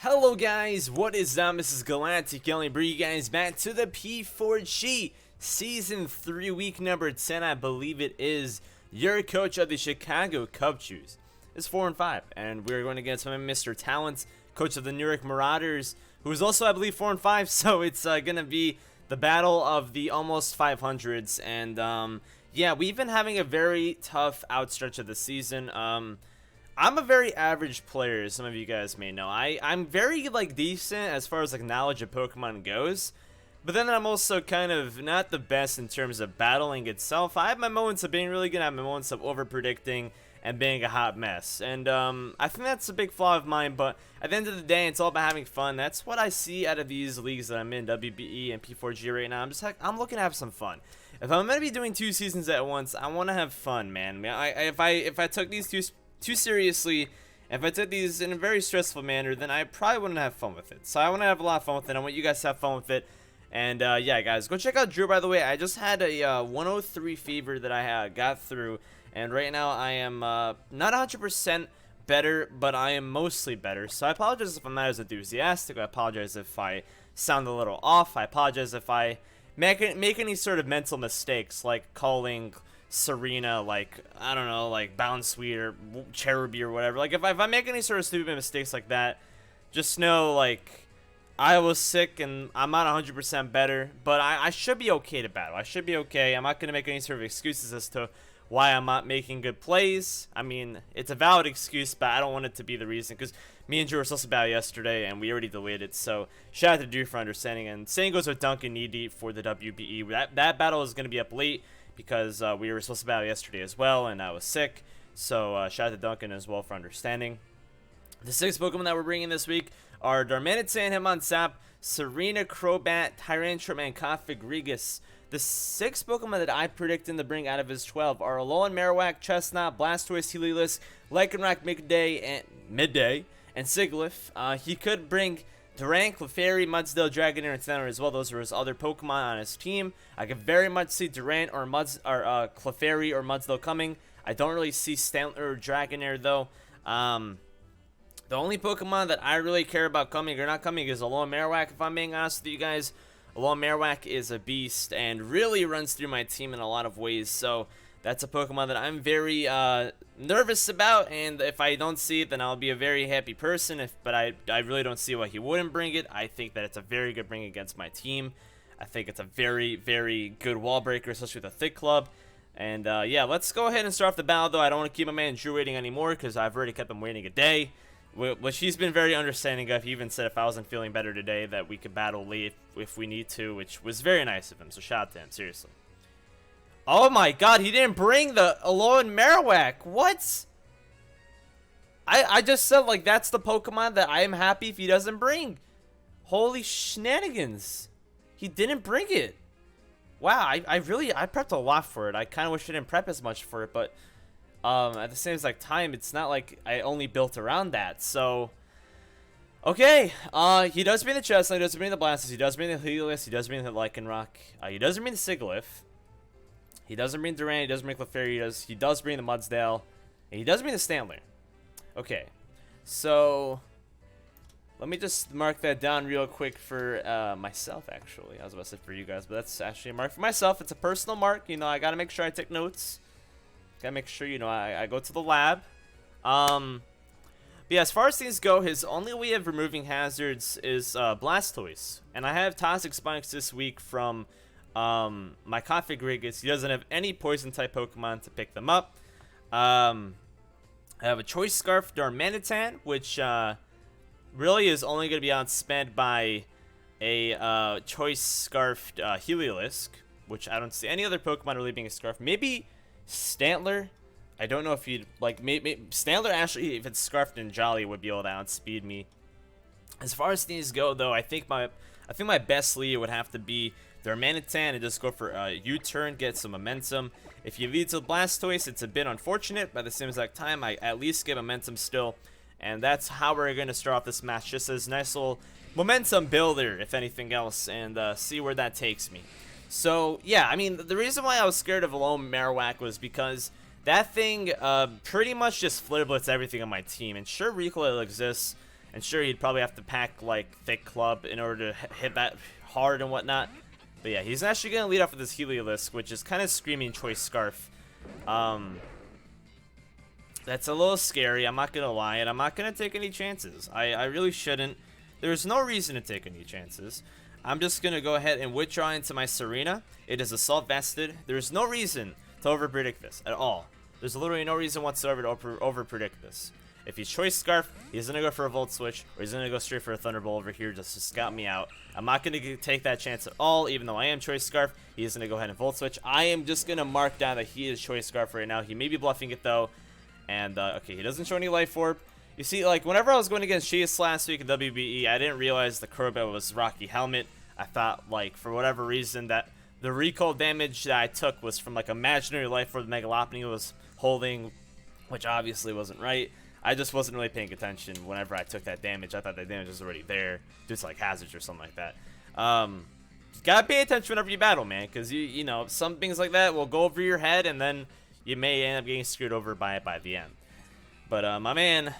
Hello guys, what is up? This is Galactic Yelling, bring you guys back to the P4G Season 3 week number 10, I believe it is. Your coach of the Chicago Cubchoos is 4-5, and we're going against MrTalent, coach of the New York Marauders, who is also, I believe, 4-5, so it's going to be the battle of the almost 500s, and yeah, we've been having a very tough outstretch of the season. I'm a very average player, as some of you guys may know. I'm very, decent as far as, knowledge of Pokemon goes. But then I'm also kind of not the best in terms of battling itself. I have my moments of being really good. I have my moments of over-predicting and being a hot mess. And I think that's a big flaw of mine. But at the end of the day, it's all about having fun. That's what I see out of these leagues that I'm in, WBE and P4G right now. I'm looking to have some fun. If I'm going to be doing 2 seasons at once, I want to have fun, man. If I took these too seriously, if I took these in a very stressful manner, then I probably wouldn't have fun with it. So I want to have a lot of fun with it. I want you guys to have fun with it. And yeah, guys, go check out Drew, by the way. I just had a 103 fever that I got through, and right now I am not 100% better, but I am mostly better. So I apologize if I'm not as enthusiastic. I apologize if I sound a little off. I apologize if I make any sort of mental mistakes, like calling Serena, I don't know, Bound Sweet or Cherubi or whatever. If I make any sort of stupid mistakes like that, just know, I was sick and I'm not 100% better, but I should be okay to battle. I should be okay. I'm not going to make any sort of excuses as to why I'm not making good plays. I mean, it's a valid excuse, but I don't want it to be the reason, because me and Drew were supposed to battle yesterday and we already delayed it. So shout out to Drew for understanding, and same goes with Duncan knee deep for the WBE. That battle is going to be up late because we were supposed to battle yesterday as well, and I was sick. So shout out to Duncan as well for understanding. The 6 Pokemon that we're bringing this week are Darmanitan, Hitmonchan, Serena, Crobat, Tyrantrum, and Configrigus. The 6 Pokemon that I predict him to bring out of his 12 are Alolan Marowak, Chestnut, Blastoise, Heliolisk, Lycanroc, Midday, and Sigilyph. He could bring Durant, Clefairy, Mudsdale, Dragonair, and Thenor as well. Those are his other Pokemon on his team. I could very much see Durant or Clefairy or Mudsdale coming. I don't really see Stantler or Dragonair though. The only Pokemon that I really care about coming or not coming is Alolan Marowak, if I'm being honest with you guys. Alolan Marowak is a beast and really runs through my team in a lot of ways. So that's a Pokemon that I'm very nervous about, and if I don't see it, then I'll be a very happy person. But I really don't see why he wouldn't bring it. I think that it's a very good bring against my team. I think it's a very, very good wall breaker, especially with a thick club. And yeah, let's go ahead and start off the battle, though. I don't want to keep my man Drew waiting anymore, because I've already kept him waiting a day, which he's been very understanding of. He even said if I wasn't feeling better today that we could battle late if we need to, which was very nice of him. So shout out to him, seriously. Oh my god, he didn't bring the Alolan Marowak. What? I just said, that's the Pokemon that I am happy if he doesn't bring. Holy shenanigans. He didn't bring it. Wow, I prepped a lot for it. I kind of wish I didn't prep as much for it, but at the same time, it's not like I only built around that. So, okay, he does bring the Chestnut, he does bring the Blastoise, he does bring the Heliolisk, he does bring the Lycanroc, he doesn't bring the Sigilyph. He doesn't bring Durant, he doesn't bring Clefairy, he does bring the Mudsdale, and he does bring the Stantler. Okay, so let me just mark that down real quick for myself, actually. I was about to say for you guys, but that's actually a mark for myself. It's a personal mark. You know, I got to make sure I take notes. Got to make sure, I go to the lab. But yeah, as far as things go, his only way of removing hazards is Blastoise. And I have Toxic Spikes this week from my Configrigus. He doesn't have any poison type Pokemon to pick them up. I have a Choice Scarf Darmanitan, which really is only going to be outspent by a Choice Scarfed Heliolisk, which I don't see any other Pokemon really being a Scarf. Maybe Stantler. I don't know if he'd maybe Stantler actually, if it's Scarfed and Jolly, would be able to outspeed me. As far as these go, though, I think my best lead would have to be Darmanitan and just go for a U-turn, get some momentum. If you lead to Blastoise, it's a bit unfortunate, but at the same exact time, I at least get momentum still. And that's how we're going to start off this match, just as a nice little momentum builder, if anything else, and see where that takes me. So, yeah, I mean, the reason why I was scared of Alolan Marowak was because that thing pretty much just Flare Blitz everything on my team. And sure, recoil exists, And sure, he'd probably have to pack like thick club in order to hit that hard and whatnot. But yeah, he's actually going to lead off with this Heliolisk, which is kind of screaming Choice Scarf. That's a little scary, I'm not going to lie, and I'm not going to take any chances. I really shouldn't. There's no reason to take any chances. I'm just going to go ahead and withdraw into my Serena. It is Assault Vested. There's no reason to over-predict this at all. There's literally no reason whatsoever to over-predict this. If he's Choice Scarf, he's going to go for a Volt Switch, or he's going to go straight for a Thunderbolt over here just to scout me out. I'm not going to take that chance at all, even though I am Choice Scarf. He's going to go ahead and Volt Switch. I am just going to mark down that he is Choice Scarf right now. He may be bluffing it, though. And, okay, he doesn't show any Life Orb. You see, like, whenever I was going against Chase last week in WBE, I didn't realize the Crobat was Rocky Helmet. I thought, like, for whatever reason, that the recoil damage that I took was from, like, imaginary Life Orb the Megalopony was holding, which obviously wasn't right. I just wasn't really paying attention whenever I took that damage. I thought that damage was already there, just like hazards or something like that. Gotta pay attention whenever you battle, man, because you know, some things like that will go over your head, and then you may end up getting screwed over by it by the end. But my man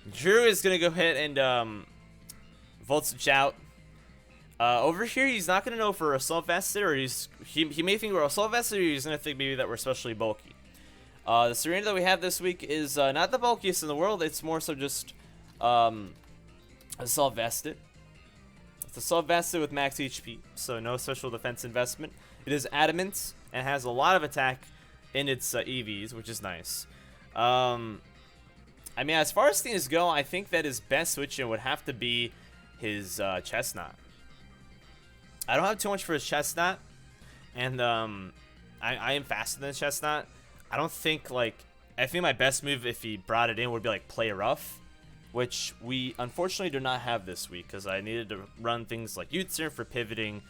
Drew is gonna go ahead and Volt Switch out. Over here, he's not gonna know if we're Assault Vested, or he may think we're Assault Vested, or he's gonna think maybe that we're especially bulky. The Serena that we have this week is not the bulkiest in the world. It's more so just Assault Vested. It's Assault Vested with max HP, so no special defense investment. It is adamant and has a lot of attack in its EVs, which is nice. I mean, as far as things go, I think that his best switch-in would have to be his Chestnut. I don't have too much for his Chestnut, and I am faster than Chestnut. I don't think, like, I think my best move if he brought it in would be, like, Play Rough, which we unfortunately do not have this week because I needed to run things like U-turn for pivoting,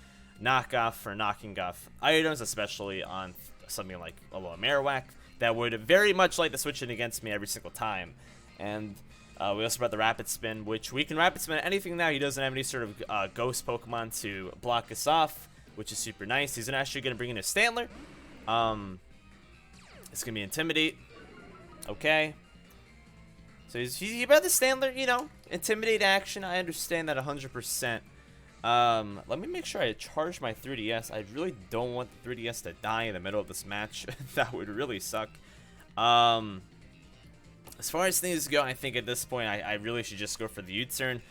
knockoff for knocking off items, especially on something like a low Marowak that would very much like to switch in against me every single time. And we also brought the Rapid Spin, which we can Rapid Spin anything now. He doesn't have any sort of ghost Pokemon to block us off, which is super nice. He's actually going to bring in a Stantler. It's going to be Intimidate. Okay. So he brought the Stantler, you know, Intimidate action. I understand that 100%. Let me make sure I charge my 3DS. I really don't want the 3DS to die in the middle of this match. That would really suck. As far as things go, I think at this point I really should just go for the U-turn.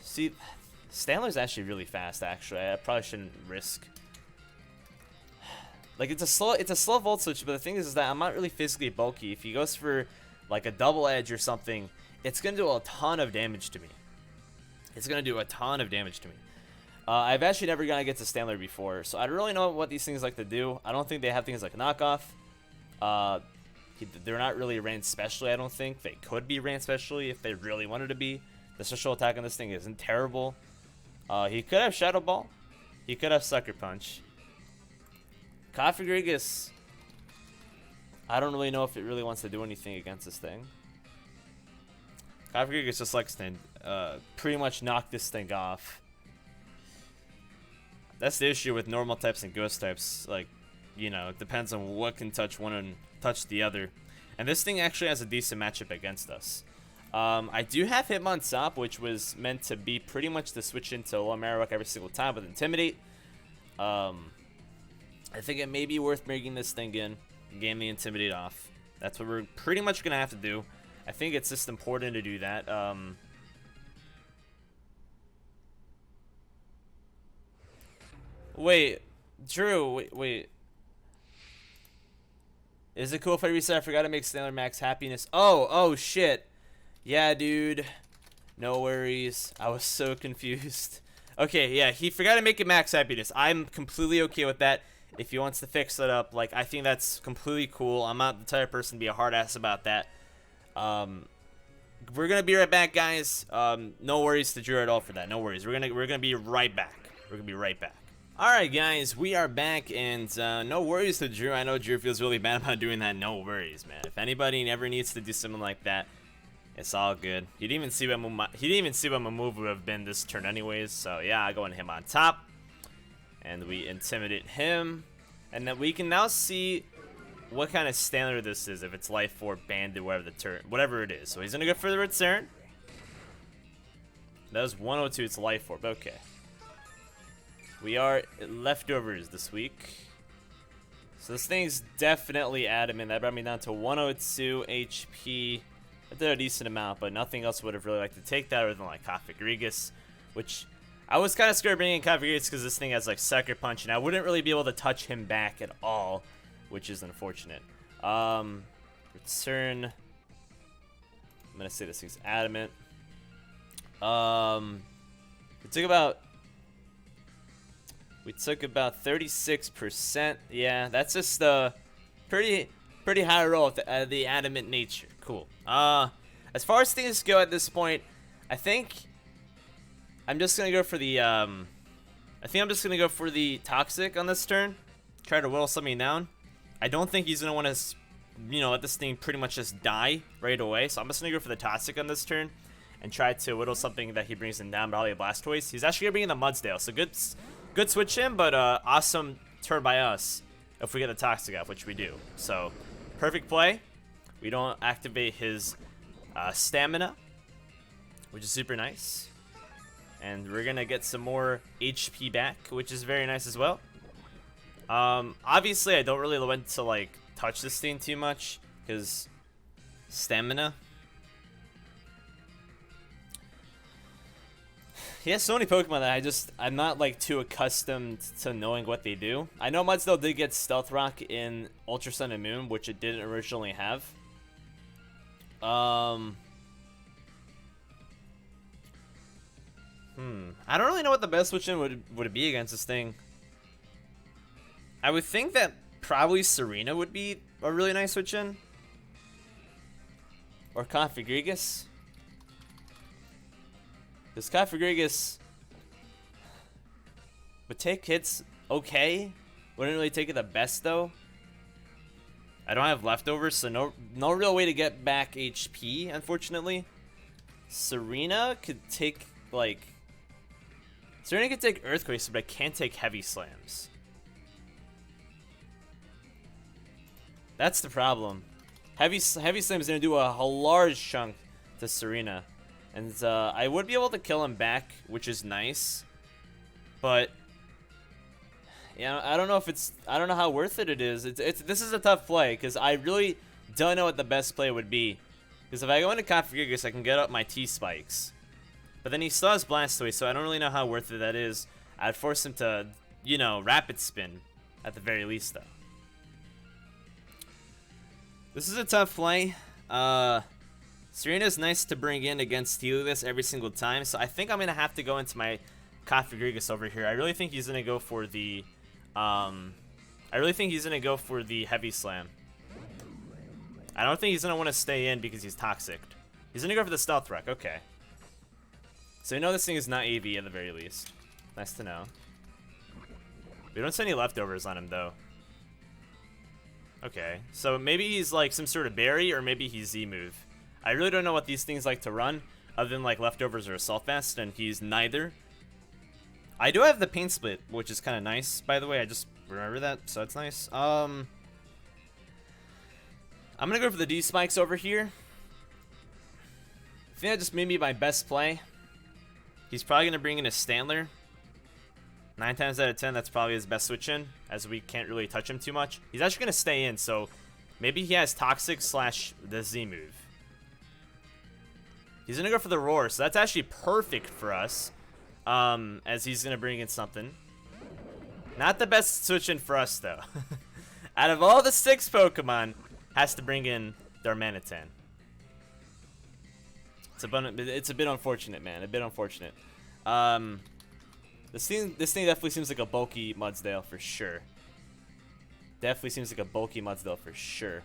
See, Stantler's actually really fast, actually. I probably shouldn't risk. Like, it's a slow Volt Switch, but the thing is that I'm not really physically bulky. If he goes for, like, a double edge or something, it's going to do a ton of damage to me. It's going to do a ton of damage to me. I've actually never gone against a Stantler before, so I don't really know what these things like to do. I don't think they have things like knockoff. They're not really ran specially, I don't think. They could be ran specially if they really wanted to be. The special attack on this thing isn't terrible. He could have Shadow Ball. He could have Sucker Punch. Cofagrigus, I don't really know if it really wants to do anything against this thing. Cofagrigus just likes to pretty much knock this thing off. That's the issue with normal types and ghost types. Like, you know, it depends on what can touch one and touch the other. And this thing actually has a decent matchup against us. I do have Hitmontop, which was meant to be pretty much the switch into low Marowak every single time with Intimidate. I think it may be worth bringing this thing in, game the Intimidate off. That's what we're pretty much going to have to do. I think it's just important to do that. Wait, Drew, wait. Is it cool if I reset? I forgot to make Stantler Max Happiness. Oh, shit. Yeah, dude. No worries. I was so confused. Okay, yeah, he forgot to make it Max Happiness. I'm completely okay with that. If he wants to fix that up, like, I think that's completely cool. I'm not the type of person to be a hard ass about that. We're gonna be right back, guys. No worries to Drew at all for that. No worries. We're gonna be right back. We're gonna be right back. All right, guys, we are back, and no worries to Drew. I know Drew feels really bad about doing that. No worries, man. If anybody ever needs to do something like that, it's all good. He didn't even see what my move would have been this turn, anyways. So yeah, I go on him on top. And we intimidate him. And then we can now see what kind of standard this is, if it's life 4, banded, whatever it is. So he's gonna go for the return. That was 102, it's life 4, but okay. We are leftovers this week. So this thing's definitely adamant. That brought me down to 102 HP. I did a decent amount, but nothing else would have really liked to take that other than like Cofagrigus, which I was kind of scared bringing in Cofagrigus because this thing has like Sucker Punch, and I wouldn't really be able to touch him back at all, which is unfortunate. Return. I'm gonna say this thing's adamant. We took about 36%. Yeah, that's just a pretty high roll of the adamant nature. Cool. As far as things go at this point, I think I'm just gonna go for the toxic on this turn. Try to whittle something down. I don't think he's gonna want to, let this thing pretty much just die right away. So I'm just gonna go for the toxic on this turn and try to whittle something that he brings in down. Probably a Blastoise. He's actually gonna bring in the Mudsdale. So good switch in, but awesome turn by us if we get the toxic out, which we do. So perfect play. We don't activate his stamina, which is super nice. And we're gonna get some more HP back, which is very nice as well. Obviously I don't really want to like touch this thing too much because stamina. He has so many Pokemon that I'm not like too accustomed to knowing what they do. I know Mudsdale did get Stealth Rock in Ultra Sun and Moon, which it didn't originally have. I don't really know what the best switch in would be against this thing. I would think that probably Serena would be a really nice switch in. Or Cofagrigus. Because Cofagrigus would take hits okay. Wouldn't really take it the best though. I don't have leftovers, so no real way to get back HP, unfortunately. Serena could take Earthquakes, but I can't take Heavy Slams. That's the problem. Heavy Slam's gonna do a large chunk to Serena. And I would be able to kill him back, which is nice. But yeah, I don't know how worth it is. This is a tough play because I really don't know what the best play would be. Because if I go into Cofagrigus, I can get up my T-Spikes. But then he still has Blastoise, so I don't really know how worth it that is. I'd force him to, Rapid Spin at the very least, though. This is a tough play. Serena's nice to bring in against Helios every single time, so I think I'm going to have to go into my Cofagrigus over here. I really think he's going to go for the Heavy Slam. I don't think he's going to want to stay in because he's toxic. He's going to go for the Stealth Rock. Okay. So you know this thing is not AV at the very least. Nice to know. We don't see any leftovers on him though. Okay, so maybe he's like some sort of berry, or maybe he's Z-move. I really don't know what these things like to run, other than like leftovers or Assault Vest, and he's neither. I do have the Pain Split, which is kind of nice, by the way. I just remember that, so that's nice. I'm gonna go for the D-Spikes over here. I think that just made me my best play. He's probably gonna bring in a Standler. 9 times out of 10, that's probably his best switch in, as we can't really touch him too much. He's actually gonna stay in, so maybe he has Toxic / the Z move. He's gonna go for the Roar, so that's actually perfect for us, as he's gonna bring in something. Not the best switch in for us though. Out of all the 6 Pokemon, has to bring in Darmanitan. It's a bit unfortunate, man. A bit unfortunate. This thing definitely seems like a bulky Mudsdale for sure. Definitely seems like a bulky Mudsdale for sure.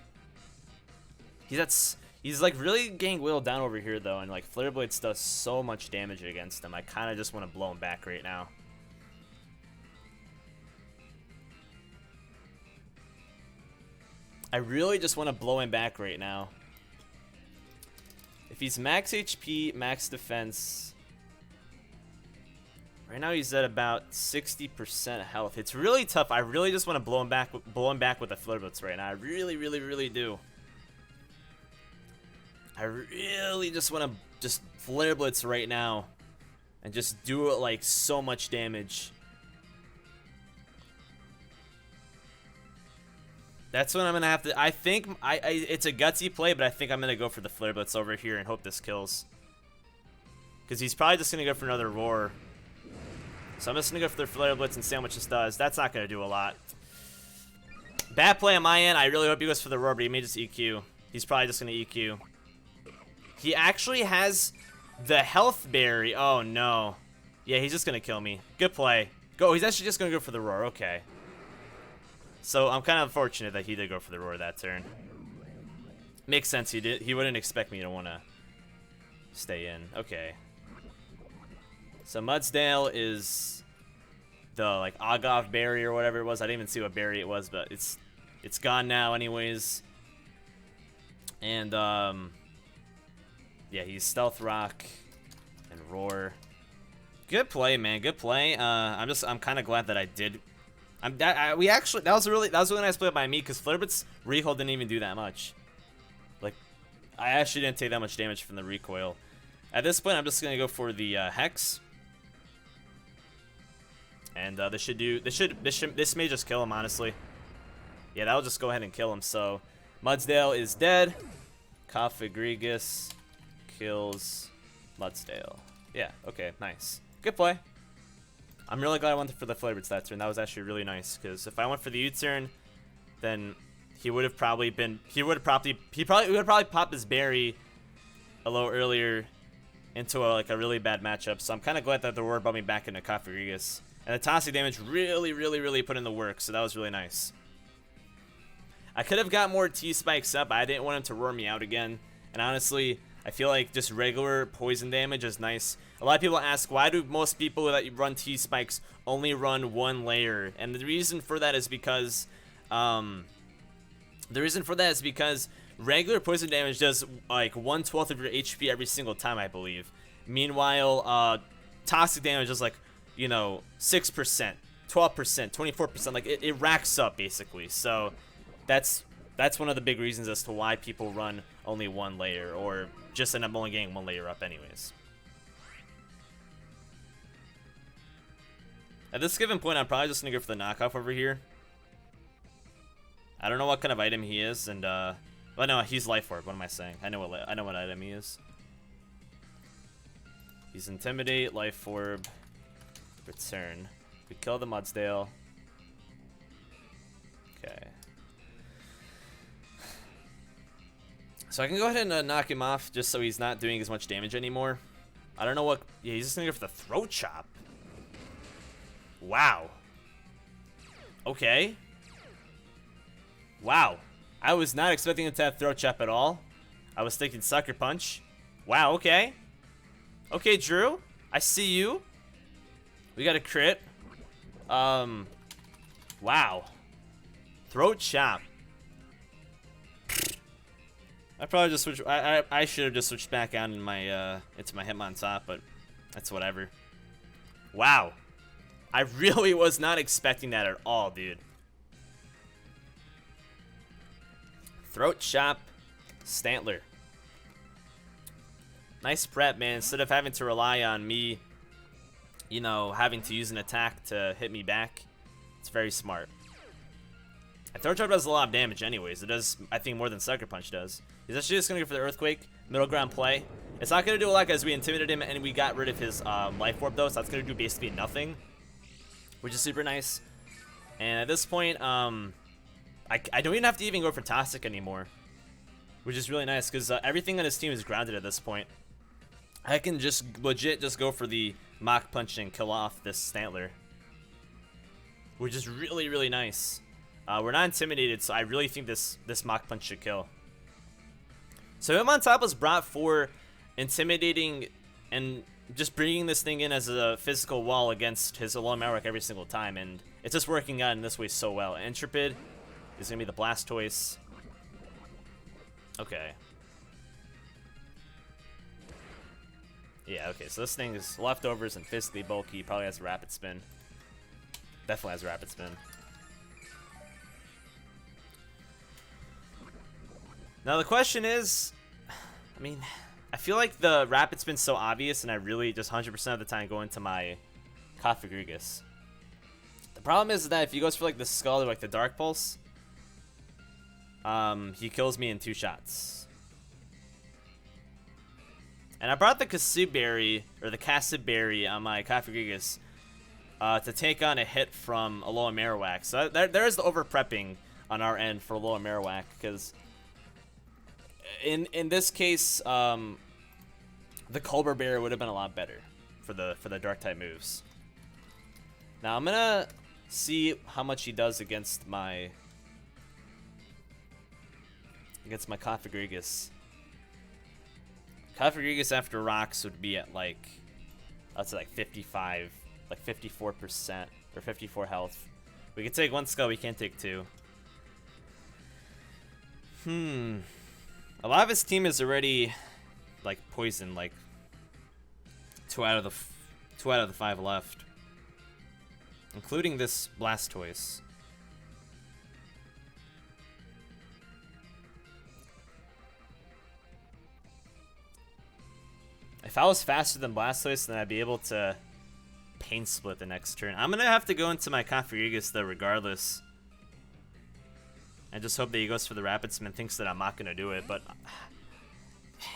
He's like really getting whittled down over here though, and like Flare Blades does so much damage against him. I kind of just want to blow him back right now. I really just want to blow him back right now. If he's max HP, max defense, Right now he's at about 60% health. It's really tough. I really just want to blow him back with the Flare Blitz right now. I really, really, really do. I really just want to just Flare Blitz right now and just do it like so much damage. That's what I'm gonna have to. I think it's a gutsy play, but I think I'm gonna go for the Flare Blitz over here and hope this kills. Because he's probably just gonna go for another roar. So I'm just gonna go for the Flare Blitz and see how much this does. That's not gonna do a lot. Bad play on my end. I really hope he goes for the roar, but he may just EQ. He's probably just gonna EQ. He actually has the health berry. Oh no. Yeah, he's just gonna kill me. Good play. Go. He's actually just gonna go for the roar. Okay. So I'm kind of fortunate that he did go for the roar that turn. Makes sense. He did. He wouldn't expect me to want to stay in. Okay. So Mudsdale is the like Aghav berry or whatever it was. I didn't even see what berry it was, but it's gone now anyways. And yeah, he's Stealth Rock and Roar. Good play, man. Good play. I'm kind of glad that I did. That was a really nice play by me because Flare Blitz recoil didn't even do that much. Like, I actually didn't take that much damage from the recoil. At this point, I'm just gonna go for the Hex. And this may just kill him, honestly. Yeah, that'll just go ahead and kill him. So Mudsdale is dead. Cofagrigus kills Mudsdale. Yeah, okay, nice. Good play. I'm really glad I went for the Flare Blitz that turn. That was actually really nice because if I went for the U-turn, then he would have probably popped his berry a little earlier into like a really bad matchup. So I'm kind of glad that the Roar brought me back into Cofagrigus. And the toxic damage really put in the work, so that was really nice. I could have got more T-Spikes up, but I didn't want him to roar me out again. And honestly, I feel like just regular poison damage is nice. A lot of people ask, why do most people that run T-Spikes only run one layer? And the reason for that is because regular poison damage does like 1/12 of your HP every single time, I believe. Meanwhile, toxic damage is like, you know, 6%, 12%, 24%. Like it racks up basically. So that's one of the big reasons as to why people run only one layer or just end up only getting one layer up anyways. At this given point, I'm probably just gonna go for the knockoff over here. I don't know what kind of item he is, and well, no, he's Life Orb. What am I saying? I know what item he is. He's Intimidate, Life Orb, Return. We kill the Mudsdale. Okay. So I can go ahead and knock him off just so he's not doing as much damage anymore. I don't know what. Yeah, he's just gonna go for the Throat Chop. Wow. Okay. Wow. I was not expecting him to have Throat Chop at all. I was thinking Sucker Punch. Wow, okay. Okay, Drew. I see you. We got a crit. Wow. Throat Chop. I probably just switched. I should have just switched back out in my into my Hitmontop, but that's whatever. Wow. I really was not expecting that at all, dude. Throat Chop, Stantler. Nice prep, man. Instead of having to rely on me, you know, having to use an attack to hit me back, it's very smart. And Throat Chop does a lot of damage anyways. It does, I think, more than Sucker Punch does. He's actually just going to go for the Earthquake, middle ground play. It's not going to do a lot because we intimidated him and we got rid of his Life Orb, though, so that's going to do basically nothing, which is super nice. And at this point, I don't even have to even go for Toxic anymore, which is really nice because everything on his team is grounded at this point. I can just legit just go for the Mach Punch and kill off this Stantler, which is really nice. We're not intimidated, so I really think this Mach Punch should kill. So Hitmontop was brought for intimidating and just bringing this thing in as a physical wall against his Alone Malrock every single time, and it's just working out in this way so well. Intrepid is going to be the Blastoise. Okay. Yeah, okay, so this thing is leftovers and physically bulky. Probably has a rapid spin. Definitely has a rapid spin. Now the question is, I mean, I feel like the rapid spin's so obvious, and I really just 100% of the time go into my Cofagrigus. The problem is that if he goes for like the Skull or like the Dark Pulse, he kills me in 2 shots. And I brought the Casiberry, or the Casiberry on my Cofagrigus to take on a hit from a Alola Marowak. So there's the overprepping on our end for Alola Marowak, because in this case, the Colbur Berry would have been a lot better for the Dark type moves. Now I'm gonna see how much he does against my Cofagrigus. Cofagrigus after rocks would be at like, I'd say like 55, like 54% or 54 health. We can take 1 skull, we can't take 2. A lot of his team is already like poisoned, like 2 out of the 5 left, including this Blastoise. If I was faster than Blastoise, then I'd be able to Pain Split the next turn. I'm gonna have to go into my Cofagrigus though, regardless, and just hope that he goes for the Rapid Spin. Thinks that I'm not gonna do it, but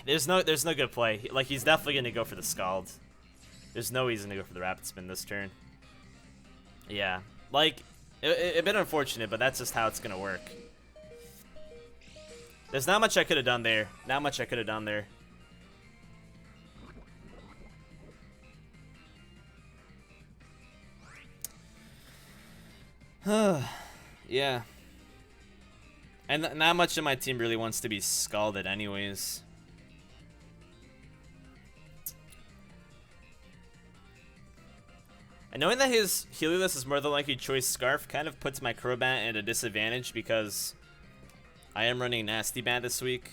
there's no good play. Like, he's definitely gonna go for the Scald. There's no reason to go for the Rapid Spin this turn. Yeah, like a bit unfortunate, but that's just how it's gonna work. There's not much I could have done there. Not much I could have done there. Yeah. And not much of my team really wants to be scalded anyways. And knowing that his Heliolisk is more than likely Choice Scarf kind of puts my Crobat at a disadvantage, because I am running Nasty Bat this week.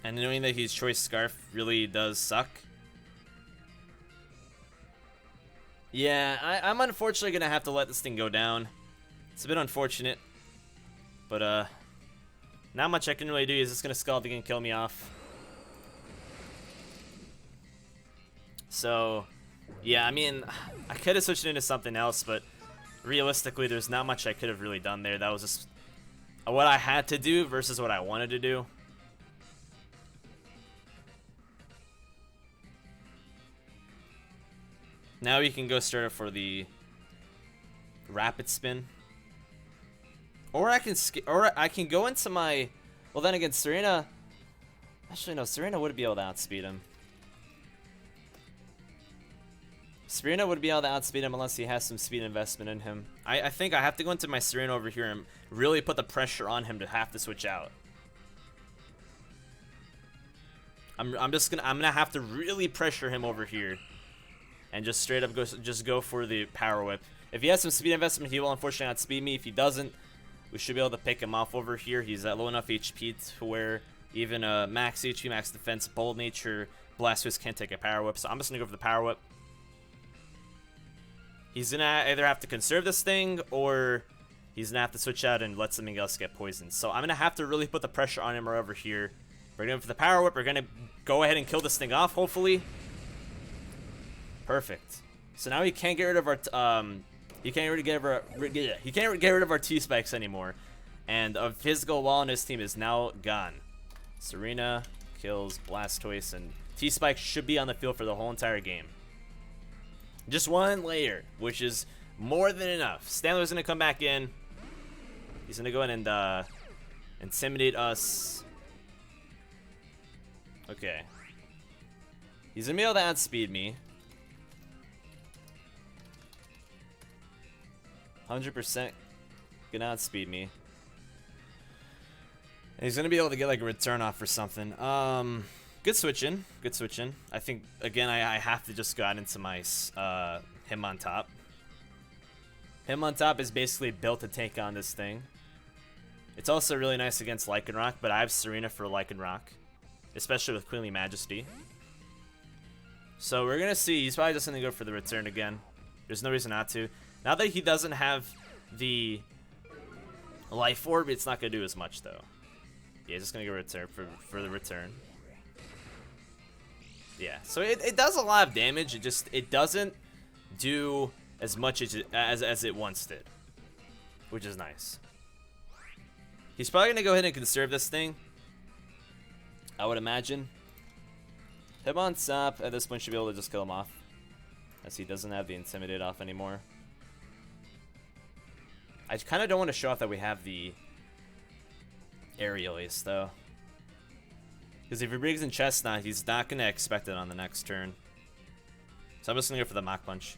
And knowing that he's Choice Scarf really does suck. Yeah, I'm unfortunately gonna have to let this thing go down. It's a bit unfortunate, but not much I can really do. He's just gonna Scald again and kill me off. So, yeah, I mean, I could have switched into something else, but realistically, there's not much I could have really done there. That was just what I had to do versus what I wanted to do. Now we can go straight up for the Rapid Spin, or I can go into my. Well, then again, Serena. Actually, no, Serena would be able to outspeed him. Serena would be able to outspeed him unless he has some speed investment in him. I think I have to go into my Serena over here and really put the pressure on him to have to switch out. I'm gonna have to really pressure him over here. And just straight up go for the Power Whip. If he has some speed investment, he will unfortunately outspeed me. If he doesn't, we should be able to pick him off over here. He's at low enough HP to where even max HP, max defense, Bold Nature, Blastoise can't take a Power Whip. So I'm just gonna go for the Power Whip. He's gonna either have to conserve this thing, or he's gonna have to switch out and let something else get poisoned. So I'm gonna have to really put the pressure on him right over here. We're gonna go for the Power Whip. We're gonna go ahead and kill this thing off, hopefully. Perfect. So now he can't get rid of our he can't get rid of our T-Spikes anymore, and a physical wall on his team is now gone. Serena kills Blastoise, and T-Spike should be on the field for the whole entire game. Just 1 layer, which is more than enough. Stanley's gonna come back in. He's gonna go in and intimidate us. Okay. He's gonna be able to outspeed me. 100% gonna outspeed me. And he's gonna be able to get like a return off or something. Good switching. Good switching. I think again I have to just go out into my him on top. Him on top is basically built to take on this thing. It's also really nice against Lycanroc, but I have Serena for Lycanroc, especially with Queenly Majesty. So we're gonna see. He's probably just gonna go for the return again. There's no reason not to. Now that he doesn't have the Life Orb, it's not gonna do as much though. Yeah, just gonna go return for the return. Yeah, so it does a lot of damage. It doesn't do as much as it once did, which is nice. He's probably gonna go ahead and conserve this thing, I would imagine. Hitmontop at this point should be able to just kill him off, as he doesn't have the Intimidate off anymore. I kind of don't want to show off that we have the Aerial Ace though, because if he brings in Chestnut, he's not gonna expect it on the next turn. So I'm just gonna go for the Mach Punch,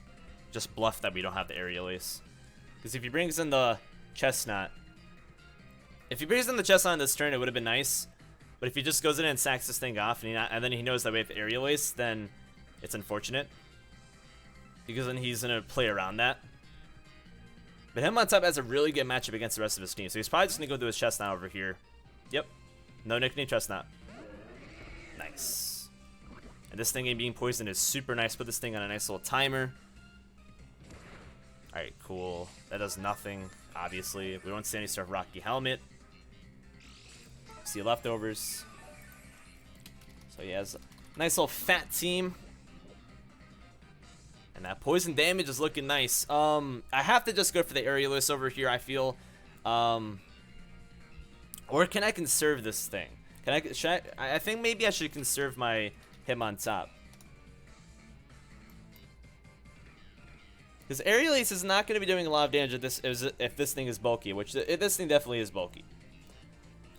just bluff that we don't have the Aerial Ace. Because if he brings in the Chestnut, on this turn, it would have been nice. But if he just goes in and sacks this thing off, and then he knows that we have the Aerial Ace, then it's unfortunate. Because then he's going to play around that. But Hitmontop has a really good matchup against the rest of his team. So he's probably just going to go do his Chestnut over here. Yep. No nickname Chestnut. Nice. And this thing being poisoned is super nice. Put this thing on a nice little timer. Alright, cool. That does nothing, obviously. We don't see any sort of Rocky Helmet. See leftovers. So he has a nice little fat team. And that poison damage is looking nice. I have to just go for the Aerialist over here, I feel. Or can I conserve this thing? I think maybe I should conserve my Hitmontop. Because Aerial Ace is not going to be doing a lot of damage if this thing is bulky, which this thing definitely is bulky.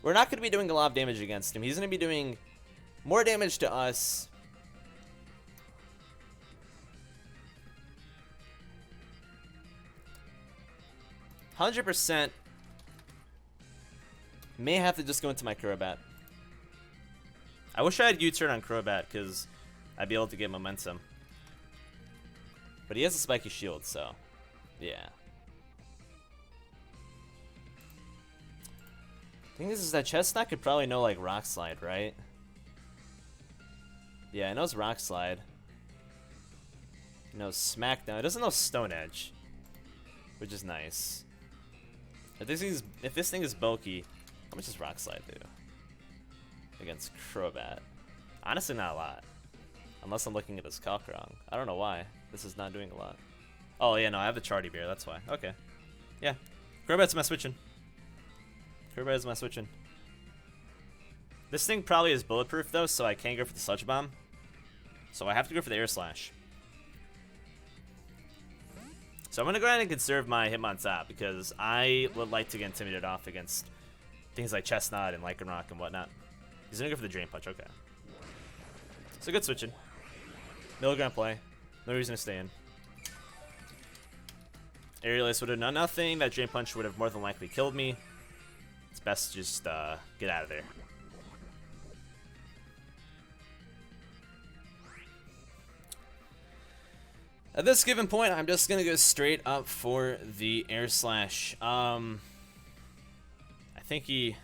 We're not going to be doing a lot of damage against him. He's going to be doing more damage to us. %. May have to just go into my Crobat. I wish I had U-turn on Crobat, because I'd be able to get momentum. But he has a spiky shield, so yeah. The thing is that Chestnut could probably know like Rock Slide, right? Yeah, it knows Rock Slide. It knows Smackdown. It doesn't know Stone Edge, which is nice. If this thing is bulky, how much does Rock Slide do against Crobat? Honestly, not a lot. Unless I'm looking at this calc wrong. I don't know why. This is not doing a lot. Oh, yeah, no, I have the Charty Bear. That's why. Okay. Yeah. Crobat's my switching. Crobat is my switching. This thing probably is bulletproof, though, so I can't go for the Sludge Bomb. So I have to go for the Air Slash. So I'm going to go ahead and conserve my Hitmontop, because I would like to get intimidated off against things like Chestnut and Lycanroc and whatnot. He's going to go for the Drain Punch. Okay. So good switching. Milligram play. No reason to stay in. Aerial Ace would have done nothing. That Drain Punch would have more than likely killed me. It's best to just get out of there. At this given point, I'm just going to go straight up for the Air Slash. I think he's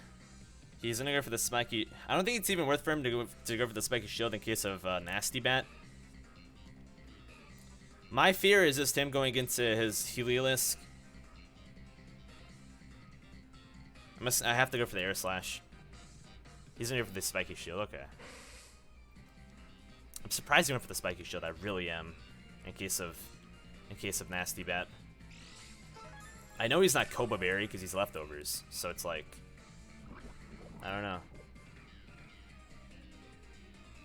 going to go for the Spiky. I don't think it's even worth for him to go for the Spiky Shield in case of Nasty Bat. My fear is just him going into his Heliolisk. I have to go for the Air Slash. He's going to go for the Spiky Shield. Okay. I'm surprised he went for the Spiky Shield. I really am. In case of Nasty Bat. I know he's not Koba Berry because he's leftovers. So it's like, I don't know.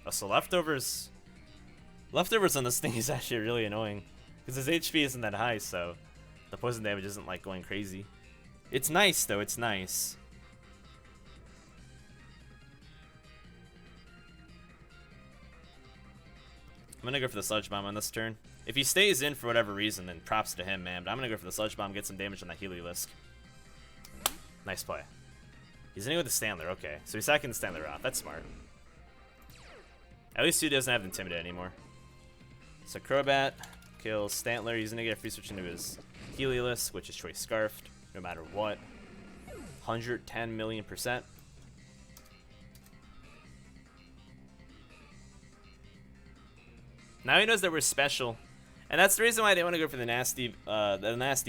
Oh, so leftovers on this thing is actually really annoying because his HP isn't that high, so the poison damage isn't like going crazy. It's nice though, it's nice. I'm gonna go for the Sludge Bomb on this turn. If he stays in for whatever reason, then props to him, man. But I'm gonna go for the Sludge Bomb, get some damage on that Heliolisk. Nice play. He's gonna go with the Standler, okay. So he's sacking the Standler off. That's smart. At least he doesn't have the Intimidate anymore. So Crobat kills Stantler. He's gonna get a free switch into his Heliolisk, which is Choice Scarfed, no matter what. 110 million%. Now he knows that we're special. And that's the reason why I didn't want to go for the nasty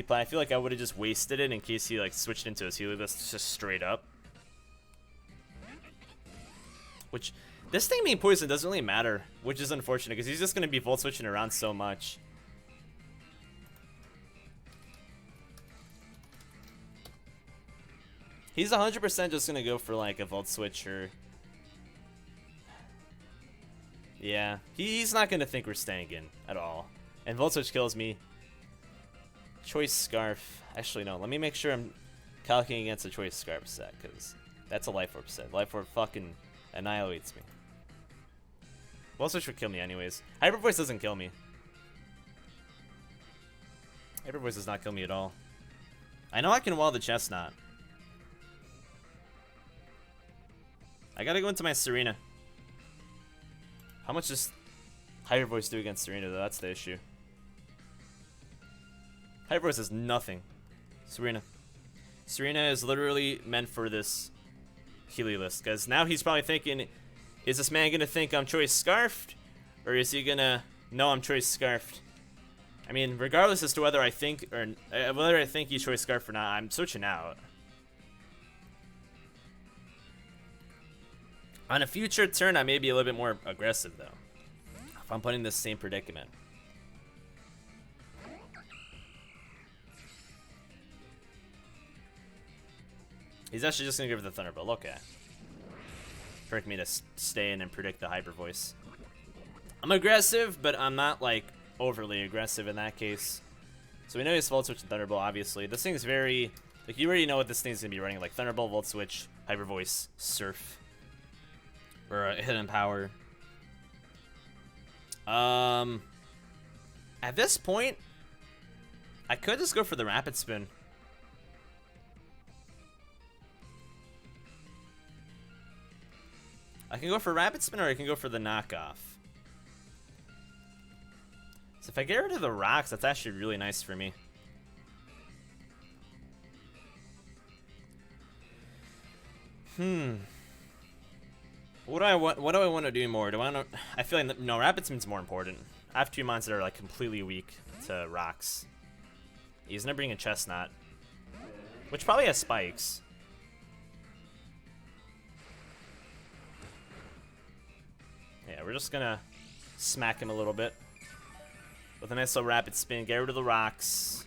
play. I feel like I would have just wasted it in case he like switched into his Helios just straight up. Which, this thing being poisoned doesn't really matter, which is unfortunate because he's just going to be volt switching around so much. He's 100% just going to go for like a volt switch or... Yeah, he's not going to think we're staying in at all. And Volt Switch kills me. Choice Scarf. Actually, no. Let me make sure I'm calculating against a Choice Scarf set, because that's a Life Orb set. Life Orb fucking annihilates me. Volt Switch would kill me anyways. Hyper Voice doesn't kill me. Hyper Voice does not kill me at all. I know I can wall the Chestnut. I gotta go into my Serena. How much does Hyper Voice do against Serena, though? That's the issue. Hyper Voice is nothing. Serena. Serena is literally meant for this Healy list, because now he's probably thinking, is this man going to think I'm Choice Scarfed? Or is he going to know I'm Choice Scarfed? I mean, regardless as to whether I think or whether I think he's Choice Scarfed or not, I'm switching out. On a future turn, I may be a little bit more aggressive, though. If I'm putting this same predicament. He's actually just going to go for the Thunderbolt. Okay. For me to stay in and predict the Hyper Voice. I'm aggressive, but I'm not, like, overly aggressive in that case. So we know he's Volt Switch and Thunderbolt, obviously. This thing's very... Like, you already know what this thing's going to be running. Like, Thunderbolt, Volt Switch, Hyper Voice, Surf. Or a Hidden Power. At this point, I could just go for the Rapid Spin. I can go for Rapid Spin or I can go for the knockoff. So if I get rid of the rocks, that's actually really nice for me. What do I want to do more? I feel like no, Rapid Spin's more important. I have two mons that are like completely weak to rocks. He's gonna bring a Chestnut, which probably has spikes. Yeah, we're just gonna smack him a little bit with a nice little Rapid Spin. Get rid of the rocks.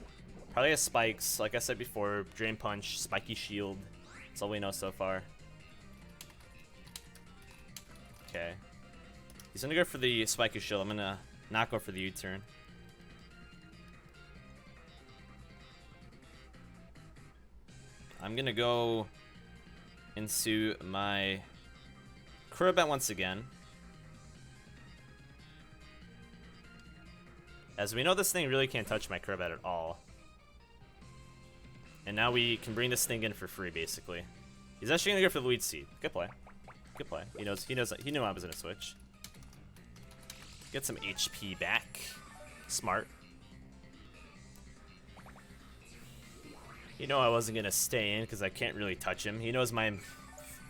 Probably has spikes, like I said before. Drain Punch, Spiky Shield. That's all we know so far. Okay. He's gonna go for the Spiky Shield. I'm gonna not go for the U-turn. I'm gonna go into my Crobat once again. As we know, this thing really can't touch my Crobat at all. And now we can bring this thing in for free, basically. He's actually gonna go for the Lead Seed. Good play. Good play. He knew I was gonna switch. Get some HP back. Smart. You know I wasn't gonna stay in because I can't really touch him. He knows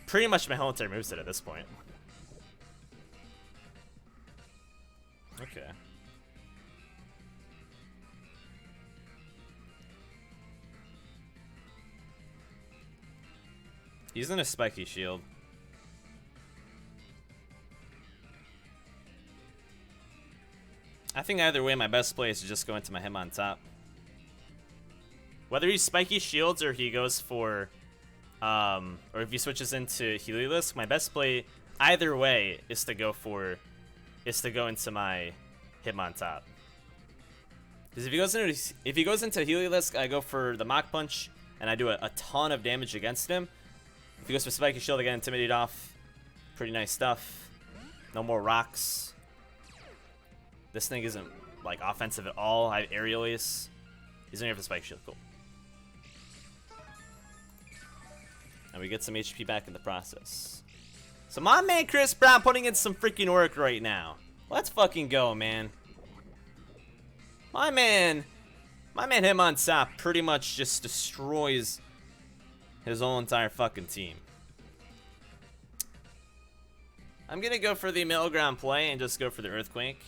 pretty much my whole entire moveset at this point. Okay. He's in a Spiky Shield. I think either way, my best play is to just go into my Hitmontop. Whether he Spiky Shields or he goes for, or if he switches into Heliolisk, my best play either way is to go into my Hitmontop. Because if he goes into Heliolisk, I go for the Mach Punch and I do a ton of damage against him. If he goes for Spiky Shield, I get Intimidate off. Pretty nice stuff. No more rocks. This thing isn't like offensive at all. I have Aerial Ace. He's gonna go for Spiky Shield. Cool. And we get some HP back in the process. So my man Chris Brown putting in some freaking work right now. Let's fucking go, man. My man Hitmontop pretty much just destroys his whole entire fucking team. I'm gonna go for the middle ground play and just go for the Earthquake.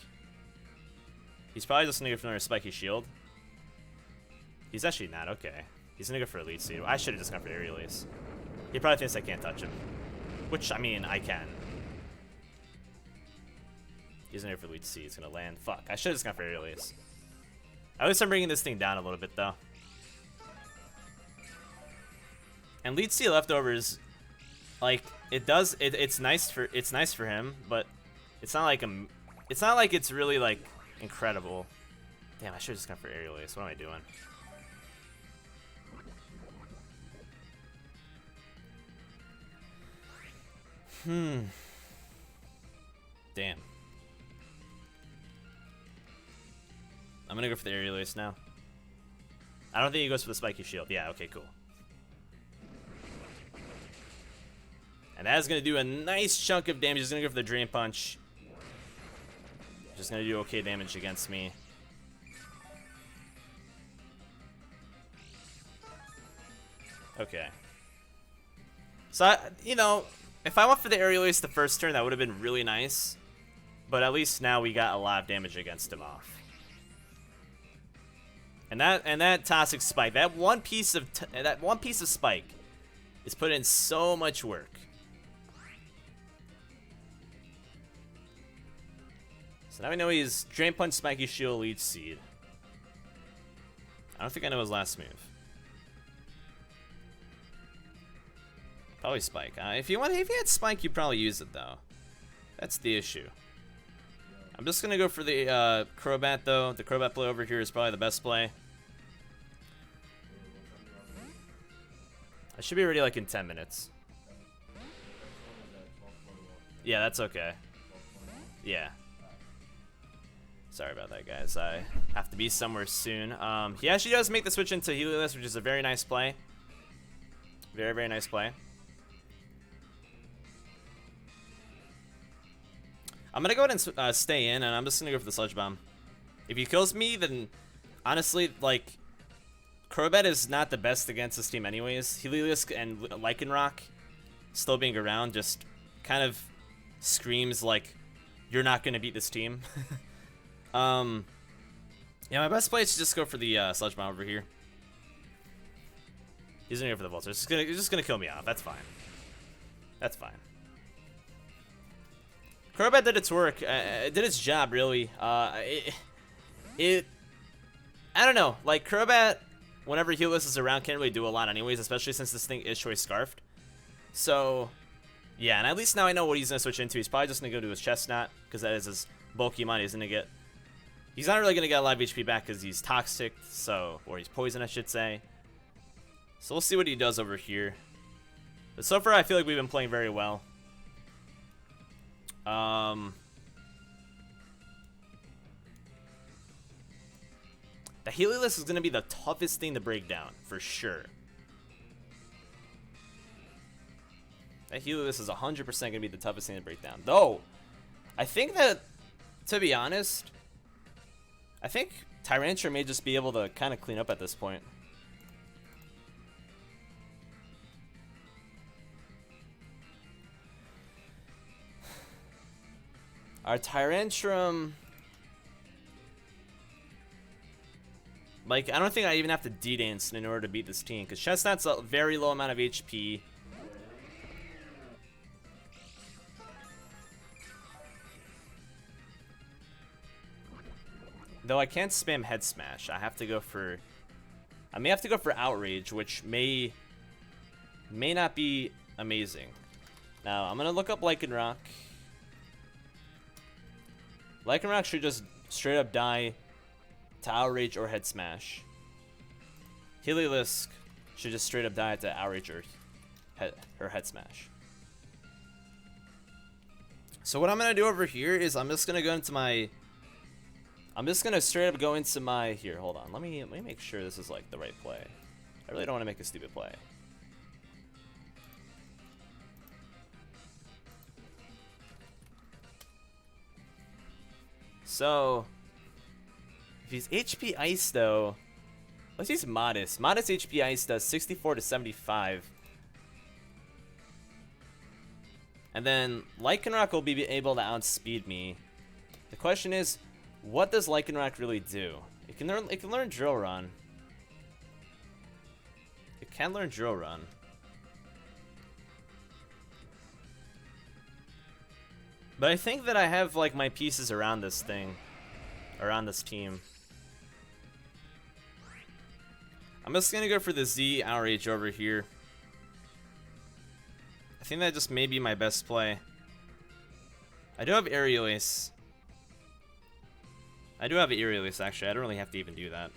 He's probably just gonna go for another Spiky Shield. He's actually not, okay. He's gonna go for Elite Seed. I should have just gone for Air Release. He probably thinks I can't touch him. Which, I mean, I can. He's gonna go for Elite Seed. He's gonna land. Fuck, I should have just gone for Air Release. At least I'm bringing this thing down a little bit, though. And Lead Seed Leftovers, like, it's nice for him, but it's not like it's really like incredible. Damn, I should have just gone for Air Release. What am I doing? Damn. I'm gonna go for the Air Release now. I don't think he goes for the Spiky Shield. Yeah, okay, cool. And that is gonna do a nice chunk of damage. He's gonna go for the Drain Punch. Just gonna do okay damage against me. Okay. So, you know, if I went for the Air Release the first turn, that would have been really nice. But at least now we got a lot of damage against him off. And that Toxic Spike, that one piece of Spike is put in so much work. So now we know he's Drain Punch, Spiky Shield, Leech Seed. I don't think I know his last move. Probably Spike. If you had Spike, you'd probably use it though. That's the issue. I'm just gonna go for the Crobat though. The Crobat play over here is probably the best play. I should be ready like in 10 minutes. Yeah, that's okay. Yeah. Sorry about that, guys. I have to be somewhere soon. He actually does make the switch into Heliolisk, which is a very nice play. Very, very nice play. I'm gonna go ahead and stay in, and I'm just gonna go for the Sludge Bomb. If he kills me, then honestly, like, Crobat is not the best against this team anyways. Heliolisk and Lycanroc still being around just kind of screams like you're not gonna beat this team. Yeah, my best play is to just go for the Sludge Bomb over here. He's gonna go for the Vulture. He's just gonna kill me off. That's fine. That's fine. Crobat did its work. It did its job, really. I don't know. Like, Crobat, whenever Heliolisk is around, can't really do a lot anyways, especially since this thing is Choice Scarfed. So, yeah, and at least now I know what he's going to switch into. He's probably just going to go to his Chestnut, because that is his bulky money. He's not really going to get a lot of HP back because he's Toxic, so, or he's Poison, I should say. So we'll see what he does over here. But so far, I feel like we've been playing very well. The Heliolisk is going to be the toughest thing to break down, for sure. That Heliolisk is 100% going to be the toughest thing to break down. Though, I think that, to be honest, I think Tyranitar may just be able to kind of clean up at this point. Our Tyrantrum, like, I don't think I even have to D-Dance in order to beat this team, because Chestnut's a very low amount of HP. Though I can't spam Head Smash. I may have to go for Outrage, which may not be amazing. Now, I'm going to look up Lycanroc. Lycanroc should just straight up die to Outrage or Head Smash. Heliolisk should just straight up die to Outrage or Head Smash. So what I'm going to do over here is I'm just going to go into my... I'm just going to straight up go into my... Here, hold on. Let me make sure this is like the right play. I really don't want to make a stupid play. So, if he's HP Ice though, let's use Modest. Modest HP Ice does 64 to 75. And then Lycanroc will be able to outspeed me. The question is, what does Lycanroc really do? It can learn Drill Run. It can learn Drill Run. But I think that I have like my pieces around this thing, around this team. I'm just gonna go for the Z Outrage over here. I think that just may be my best play. I do have Aerial Ace. I do have Aerial Ace actually. I don't really have to even do that.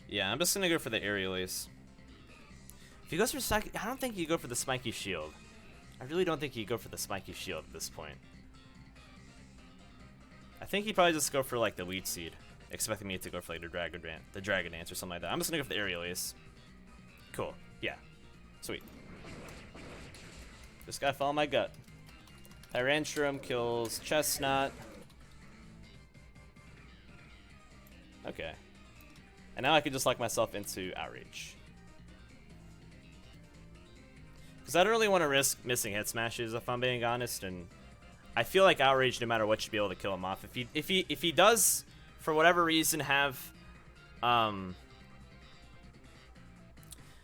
Yeah, I'm just gonna go for the Aerial Ace. If he goes for Spiky, I don't think you go for the Spiky Shield. I really don't think you go for the Spiky Shield at this point. I think he'd probably just go for like the Leech Seed, expecting me to go for like the Dragon Dance or something like that. I'm just gonna go for the Aerial Ace. Cool. Yeah. Sweet. Just gotta follow my gut. Tyrantrum kills Chestnut. Okay. And now I can just lock myself into Outrage. Because I don't really want to risk missing hit smashes if I'm being honest, and I feel like Outrage, no matter what, should be able to kill him off. If he does, for whatever reason, have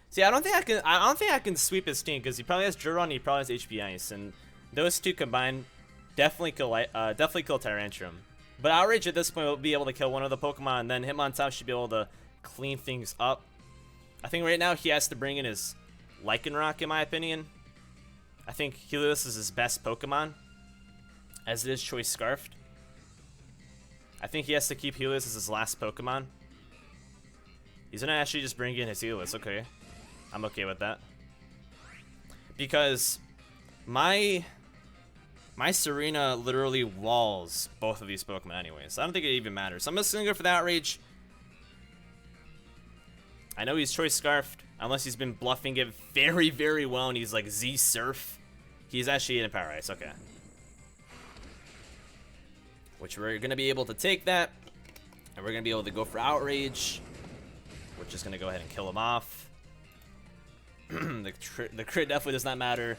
see, I don't think I can sweep his team because he probably has Drill Run, he probably has HP Ice, and those two combined definitely kill Tyrantrum. But Outrage at this point will be able to kill one of the Pokemon, and then Hitmontop should be able to clean things up. I think right now he has to bring in his Lycanroc, in my opinion. I think Helios is his best Pokemon, as it is Choice Scarfed. I think he has to keep Helios as his last Pokemon. He's gonna actually just bring in his Helios. Okay, I'm okay with that. Because my Serena literally walls both of these Pokemon anyways. So I don't think it even matters. So I'm just gonna go for the Outrage. I know he's Choice Scarfed, unless he's been bluffing it very, very well and he's like Z Surf. He's actually in a Power Ice, okay. Which we're gonna be able to take that, and we're gonna be able to go for Outrage. We're just gonna go ahead and kill him off. The crit definitely does not matter.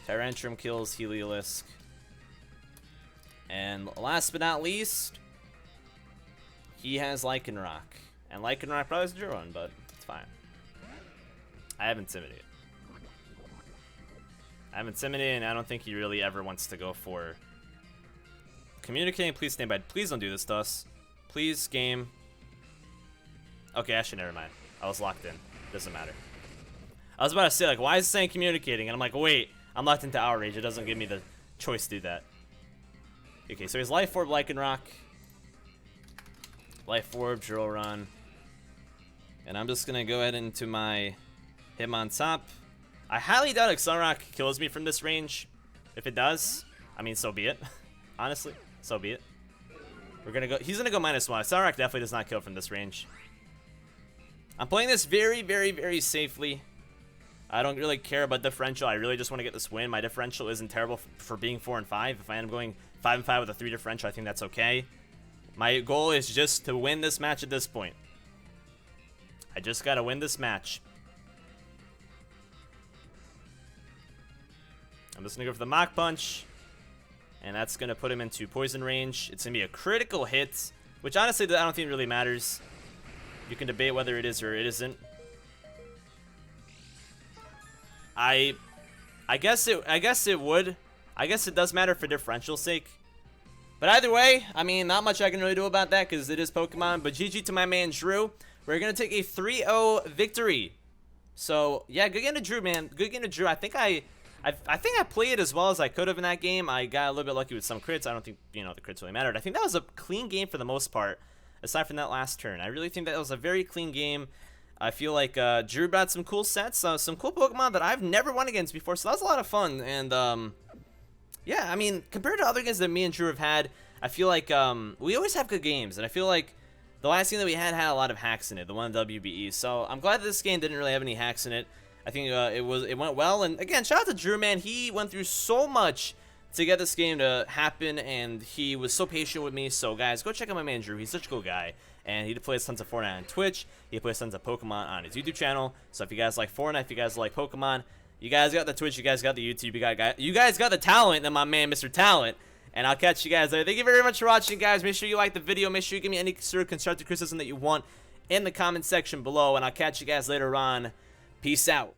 Tyrantrum kills Heliolisk. And last but not least, he has Lycanroc. And Lycanroc probably has Drill Run, but it's fine. I have Intimidate. And I don't think he really ever wants to go for Communicating. Please stand by. Please don't do this to us. Please, game. Okay, actually, never mind. I was locked in. Doesn't matter. I was about to say, like, why is it saying Communicating? And I'm like, wait, I'm locked into Outrage. It doesn't give me the choice to do that. Okay, so he's Life Orb, Lycanroc. Life Orb, Drill Run. And I'm just going to go ahead into my Hitmontop. I highly doubt Accelerock kills me from this range. If it does, I mean, so be it. Honestly, so be it. We're going to go... He's going to go -1. Accelerock definitely does not kill from this range. I'm playing this very, very, very safely. I don't really care about differential. I really just want to get this win. My differential isn't terrible for being 4 and 5. If I end up going 5 and 5 with a 3 differential, I think that's okay. My goal is just to win this match at this point. I just got to win this match. I'm just going to go for the Mach Punch. And that's going to put him into poison range. It's going to be a critical hit, which honestly I don't think really matters. You can debate whether it is or it isn't. I guess it would. I guess it does matter for differential's sake. But either way, I mean, not much I can really do about that because it is Pokemon. But GG to my man Drew. We're going to take a 3-0 victory. So, yeah, good game to Drew, man. Good game to Drew. I think I played as well as I could have in that game. I got a little bit lucky with some crits. I don't think, the crits really mattered. I think that was a clean game for the most part, aside from that last turn. I really think that was a very clean game. I feel like Drew brought some cool sets, some cool Pokemon that I've never won against before, so that was a lot of fun. And, yeah, I mean, compared to other games that me and Drew have had, I feel like we always have good games, and I feel like the last game that we had a lot of hacks in it, the one in WBE. So I'm glad that this game didn't really have any hacks in it. I think it went well. And again, shout out to Drew, man. He went through so much to get this game to happen, and he was so patient with me. So guys, go check out my man Drew. He's such a cool guy, and he plays tons of Fortnite on Twitch. He plays tons of Pokemon on his YouTube channel. So if you guys like Fortnite, if you guys like Pokemon, you guys got the Twitch, you guys got the YouTube, you guys got the talent, and my man MrTalent. And I'll catch you guys later. Thank you very much for watching, guys. Make sure you like the video. Make sure you give me any sort of constructive criticism that you want in the comment section below, and I'll catch you guys later on. Peace out.